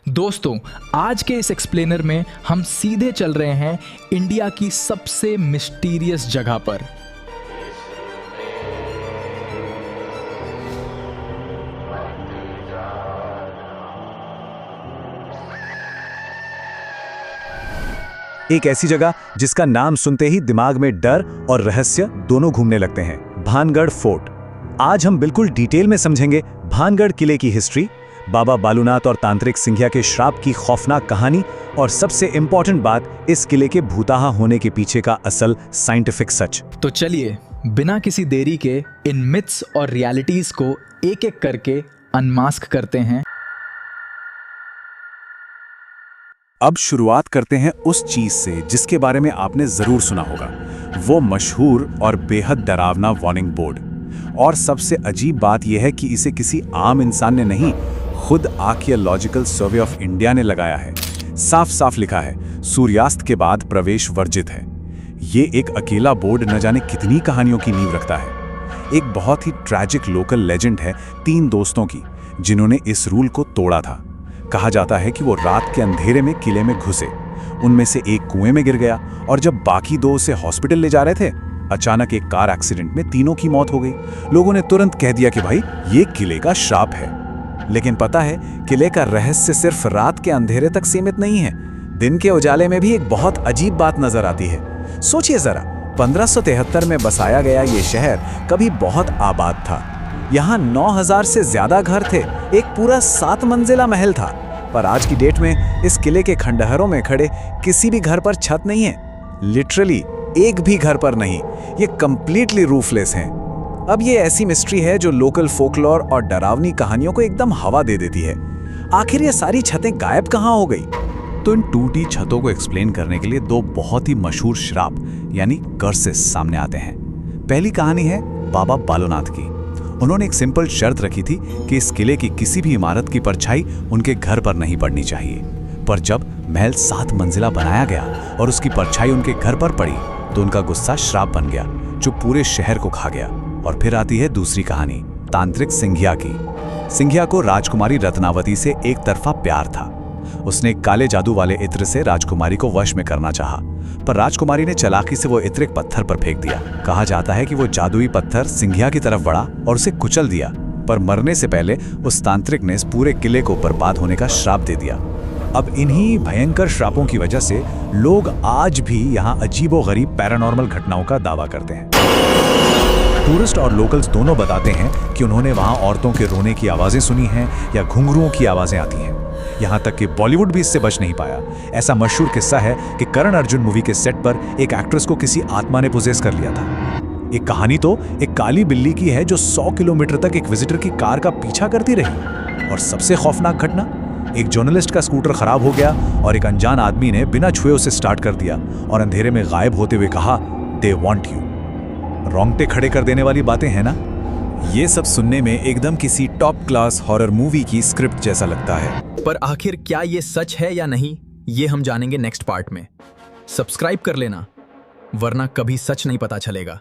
दोस्तों, आज के इस एक्सप्लेनर में हम सीधे चल रहे हैं इंडिया की सबसे मिस्टीरियस जगह पर। एक ऐसी जगह जिसका नाम सुनते ही दिमाग में डर और रहस्य दोनों घूमने लगते हैं, भानगढ़ फोर्ट। आज हम बिल्कुल डिटेल में समझेंगे भानगढ़ किले की हिस्ट्री, बाबा बालूनाथ और तांत्रिक सिंघिया के श्राप की खौफनाक कहानी और सबसे इंपॉर्टेंट बात, इस किले के भूताहा होने के पीछे का असल साइंटिफिक सच। तो चलिए बिना किसी देरी के इन मिथ्स और रियलिटीज को एक एक करके अनमास्क करते हैं। अब शुरुआत करते हैं उस चीज से जिसके बारे में आपने जरूर सुना होगा, वो मशहूर और बेहद डरावना वार्निंग बोर्ड। और सबसे अजीब बात यह है कि इसे किसी आम इंसान ने नहीं, खुद आर्कियोलॉजिकल सर्वे ऑफ इंडिया ने लगाया है। साफ साफ लिखा है, सूर्यास्त के बाद प्रवेश वर्जित है। ये एक अकेला बोर्ड न जाने कितनी कहानियों की नींव रखता है। एक बहुत ही ट्रैजिक लोकल लेजेंड है 3 दोस्तों की, जिन्होंने इस रूल को तोड़ा था। कहा जाता है कि वो रात के अंधेरे में किले में घुसे, उनमें से एक कुएं में गिर गया और जब बाकी 2 उसे हॉस्पिटल ले जा रहे थे, अचानक एक कार एक्सीडेंट में तीनों की मौत हो गई। लोगों ने तुरंत कह दिया कि भाई ये किले का श्राप है। लेकिन पता है, किले का रहस्य सिर्फ रात के अंधेरे तक सीमित नहीं है। दिन के उजाले में भी एक बहुत अजीब बात नजर आती है। सोचिए जरा, 1573 में बसाया गया ये शहर कभी बहुत आबाद था। यहाँ 9000 से ज्यादा घर थे, एक पूरा 7 मंजिला महल था। पर आज की डेट में इस किले के खंडहरों में खड़े किसी भी घर पर छत नहीं है। लिटरली एक भी घर पर नहीं, ये कंप्लीटली रूफलेस हैं। अब ये ऐसी मिस्ट्री है जो लोकल फोकलोर और डरावनी कहानियों को एकदम हवा दे देती है। आखिर ये सारी छतें गायब कहाँ हो गई? तो इन टूटी छतों को एक्सप्लेन करने के लिए 2 बहुत ही मशहूर श्राप यानी कर्सेस सामने आते हैं। पहली कहानी है बाबा बालूनाथ की। उन्होंने एक सिंपल शर्त रखी थी कि इस किले की किसी भी इमारत की परछाई उनके घर पर नहीं पड़नी चाहिए। पर जब महल 7 मंजिला बनाया गया और उसकी परछाई उनके घर पर पड़ी, तो उनका गुस्सा श्राप बन गया जो पूरे शहर को खा गया। और फिर आती है दूसरी कहानी, तांत्रिक सिंघिया की। सिंघिया को राजकुमारी रत्नावती से एक तरफा प्यार था। उसने एक काले जादू वाले इत्र से राजकुमारी को वश में करना चाहा, पर राजकुमारी ने चालाकी से वो इत्र एक पत्थर पर फेंक दिया। कहा जाता है कि वो जादुई पत्थर सिंघिया की तरफ बढ़ा और उसे कुचल दिया। पर मरने से पहले उस तांत्रिक ने इस पूरे किले को बर्बाद होने का श्राप दे दिया। अब इन्हीं भयंकर श्रापों की वजह से लोग आज भी यहाँ अजीबोगरीब पैरानॉर्मल घटनाओं का दावा करते हैं। टूरिस्ट और लोकल्स दोनों बताते हैं कि उन्होंने वहाँ औरतों के रोने की आवाज़ें सुनी हैं या घुंघरुओं की आवाज़ें आती हैं। यहाँ तक कि बॉलीवुड भी इससे बच नहीं पाया। ऐसा मशहूर किस्सा है कि करण अर्जुन मूवी के सेट पर एक एक्ट्रेस को किसी आत्मा ने पोजेस कर लिया था। एक कहानी तो एक काली बिल्ली की है जो 100 किलोमीटर तक एक विजिटर की कार का पीछा करती रही। और सबसे खौफनाक घटना, एक जर्नलिस्ट का स्कूटर खराब हो गया और एक अनजान आदमी ने बिना छुए उसे स्टार्ट कर दिया और अंधेरे में गायब होते हुए कहा, दे वांट यू। रोंगटे खड़े कर देने वाली बातें हैं ना? ये सब सुनने में एकदम किसी टॉप क्लास हॉरर मूवी की स्क्रिप्ट जैसा लगता है। पर आखिर क्या ये सच है या नहीं, ये हम जानेंगे नेक्स्ट पार्ट में। सब्सक्राइब कर लेना, वरना कभी सच नहीं पता चलेगा।